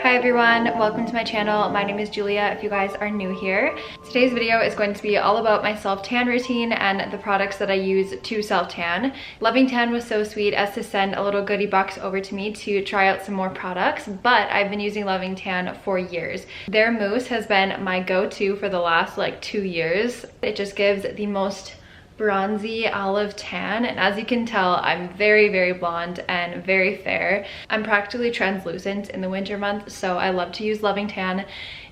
Hi everyone, welcome to my channel. My name is Julia if you guys are new here. Today's video is going to be all about my self-tan routine and the products that I use to self-tan. Loving_Tan was so sweet as to send a little goodie box over to me to try out some more products, but I've been using Loving_Tan for years. Their mousse has been my go-to for the last like 2 years. It just gives the most bronzy olive tan, and as you can tell, I'm very blonde and very fair. I'm practically translucent in the winter months, so I love to use Loving_Tan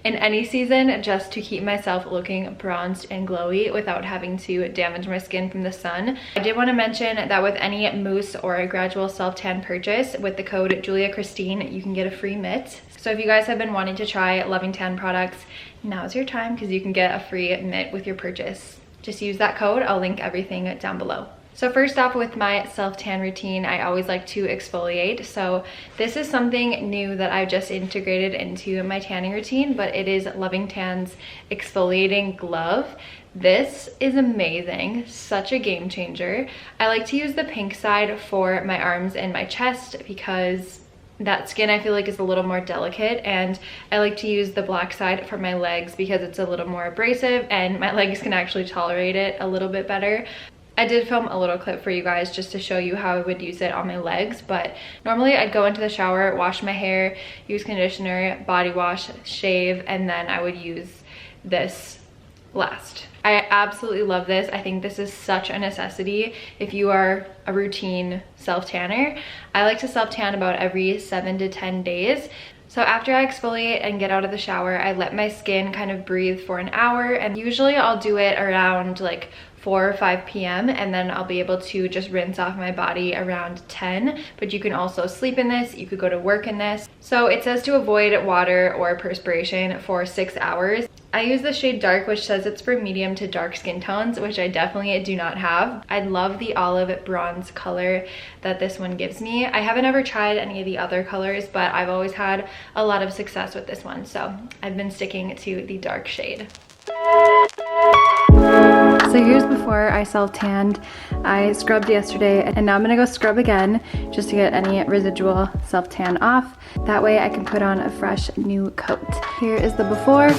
in any season just to keep myself looking bronzed and glowy without having to damage my skin from the sun. I did want to mention that with any mousse or a gradual self-tan purchase with the code juliakristinexo, you can get a free mitt. So if you guys have been wanting to try Loving_Tan products, now's your time because you can get a free mitt with your purchase. Just use that code. I'll link everything down below. So first off, with my self-tan routine, I always like to exfoliate. So this is something new that I've just integrated into my tanning routine, but it is Loving_Tan's exfoliating glove. This is amazing, such a game changer. I like to use the pink side for my arms and my chest because that skin I feel like is a little more delicate, and I like to use the black side for my legs because it's a little more abrasive and my legs can actually tolerate it a little bit better. I did film a little clip for you guys just to show you how I would use it on my legs, but normally I'd go into the shower, wash my hair, use conditioner, body wash, shave, and then I would use this last. I absolutely love this. I think this is such a necessity if you are a routine self-tanner. I like to self-tan about every 7 to 10 days. So after I exfoliate and get out of the shower, I let my skin kind of breathe for an hour, and usually I'll do it around like 4 or 5 p.m. and then I'll be able to just rinse off my body around 10. But you can also sleep in this, you could go to work in this. So it says to avoid water or perspiration for 6 hours. I use the shade dark, which says it's for medium to dark skin tones, which I definitely do not have. I love the olive bronze color that this one gives me. I haven't ever tried any of the other colors, but I've always had a lot of success with this one, so I've been sticking to the dark shade. So here's before I self-tanned. I scrubbed yesterday and now I'm gonna go scrub again just to get any residual self-tan off. That way I can put on a fresh new coat. Here is the before.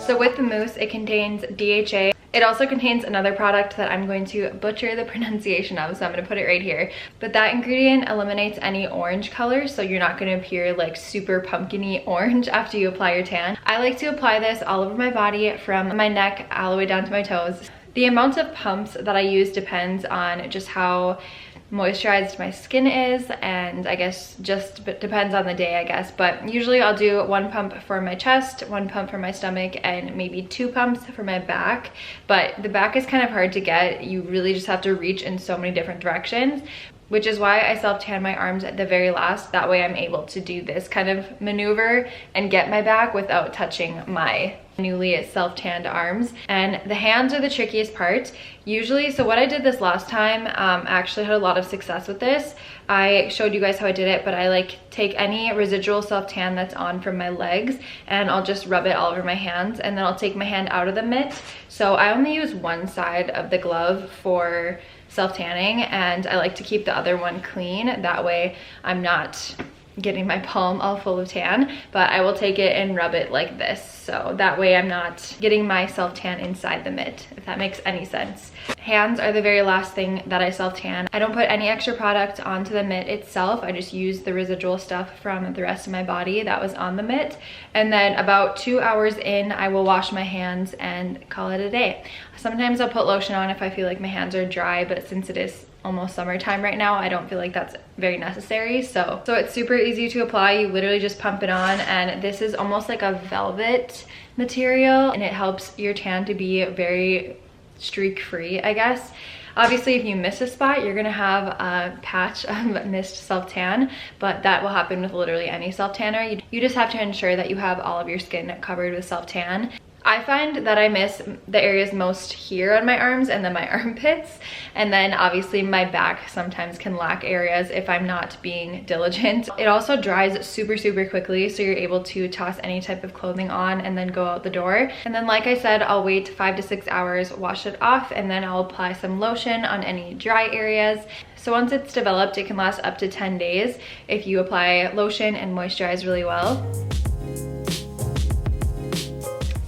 So with the mousse, it contains DHA. It also contains another product that I'm going to butcher the pronunciation of, so I'm going to put it right here. But that ingredient eliminates any orange color, so you're not going to appear like super pumpkin-y orange after you apply your tan. I like to apply this all over my body from my neck all the way down to my toes. The amount of pumps that I use depends on just how moisturized my skin is, and I guess just depends on the day, I guess, but usually I'll do 1 pump for my chest, 1 pump for my stomach, and maybe 2 pumps for my back. But the back is kind of hard to get. You really just have to reach in so many different directions, which is why I self-tan my arms at the very last. That way I'm able to do this kind of maneuver and get my back without touching my newly self-tanned arms. And the hands are the trickiest part usually. So what I did this last time, I actually had a lot of success with this. I showed you guys how I did it, but I like take any residual self-tan that's on from my legs and I'll just rub it all over my hands, and then I'll take my hand out of the mitt. So I only use one side of the glove for self-tanning, and I like to keep the other one clean. That way I'm not getting my palm all full of tan, but I will take it and rub it like this. So that way I'm not getting my self-tan inside the mitt, if that makes any sense. Hands are the very last thing that I self-tan. I don't put any extra product onto the mitt itself. I just use the residual stuff from the rest of my body that was on the mitt. And then about 2 hours in, I will wash my hands and call it a day. Sometimes I'll put lotion on if I feel like my hands are dry, but since it is almost summertime right now, I don't feel like that's very necessary. So it's super easy to apply. You literally just pump it on, and this is almost like a velvet material, and it helps your tan to be very streak free, I guess. Obviously, if you miss a spot, you're gonna have a patch of missed self-tan, but that will happen with literally any self-tanner. You just have to ensure that you have all of your skin covered with self-tan. I find that I miss the areas most here on my arms and then my armpits, and then obviously my back sometimes can lack areas if I'm not being diligent. It also dries super quickly, so you're able to toss any type of clothing on and then go out the door. And then, like I said, I'll wait 5 to 6 hours, wash it off, and then I'll apply some lotion on any dry areas. So once it's developed, it can last up to 10 days if you apply lotion and moisturize really well.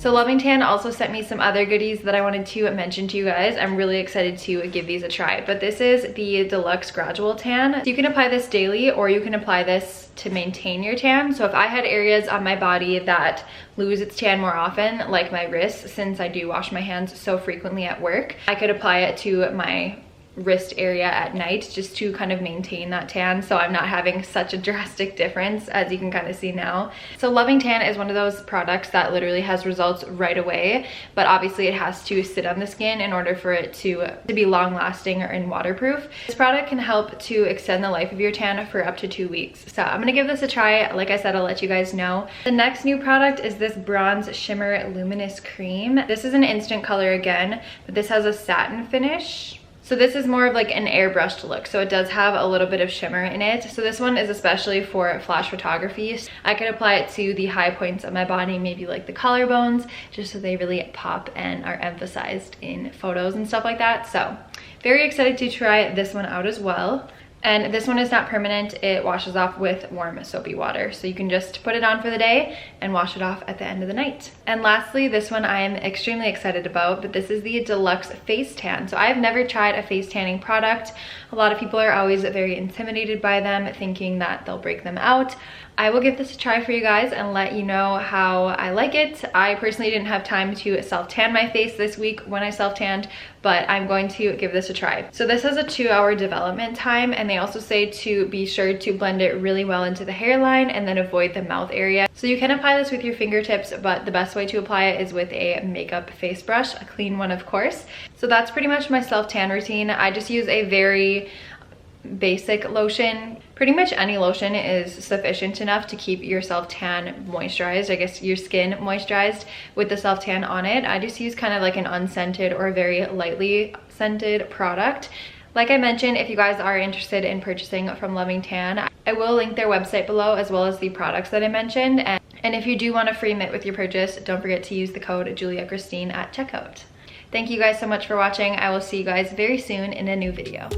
So Loving Tan also sent me some other goodies that I wanted to mention to you guys. I'm really excited to give these a try. But this is the Deluxe Gradual Tan. So you can apply this daily, or you can apply this to maintain your tan. So if I had areas on my body that lose its tan more often, like my wrists, since I do wash my hands so frequently at work, I could apply it to my wrist area at night just to kind of maintain that tan, so I'm not having such a drastic difference, as you can kind of see now. So Loving Tan is one of those products that literally has results right away, but obviously it has to sit on the skin in order for it to be long lasting and waterproof. This product can help to extend the life of your tan for up to 2 weeks. So I'm gonna give this a try. Like I said, I'll let you guys know. The next new product is this Bronze Shimmer Luminous Cream. This is an instant color again, but this has a satin finish. So this is more of like an airbrushed look, so it does have a little bit of shimmer in it. So this one is especially for flash photography. I could apply it to the high points of my body, maybe like the collarbones, just so they really pop and are emphasized in photos and stuff like that. So very excited to try this one out as well. And this one is not permanent. It washes off with warm soapy water. So you can just put it on for the day and wash it off at the end of the night. And lastly, this one I am extremely excited about, but this is the Deluxe Face Tan. So I've never tried a face tanning product. A lot of people are always very intimidated by them, thinking that they'll break them out. I will give this a try for you guys and let you know how I like it. I personally didn't have time to self-tan my face this week when I self-tanned, but I'm going to give this a try. So this has a 2-hour development time, and they also say to be sure to blend it really well into the hairline and then avoid the mouth area. So you can apply this with your fingertips, but the best way to apply it is with a makeup face brush, a clean one of course. So that's pretty much my self-tan routine. I just use a very basic lotion. Pretty much any lotion is sufficient enough to keep your self-tan moisturized, I guess your skin moisturized with the self-tan on it. I just use kind of like an unscented or very lightly scented product. Like I mentioned, if you guys are interested in purchasing from Loving Tan, I will link their website below as well as the products that I mentioned. And if you do want a free mitt with your purchase, don't forget to use the code JuliaKristin at checkout. Thank you guys so much for watching. I will see you guys very soon in a new video.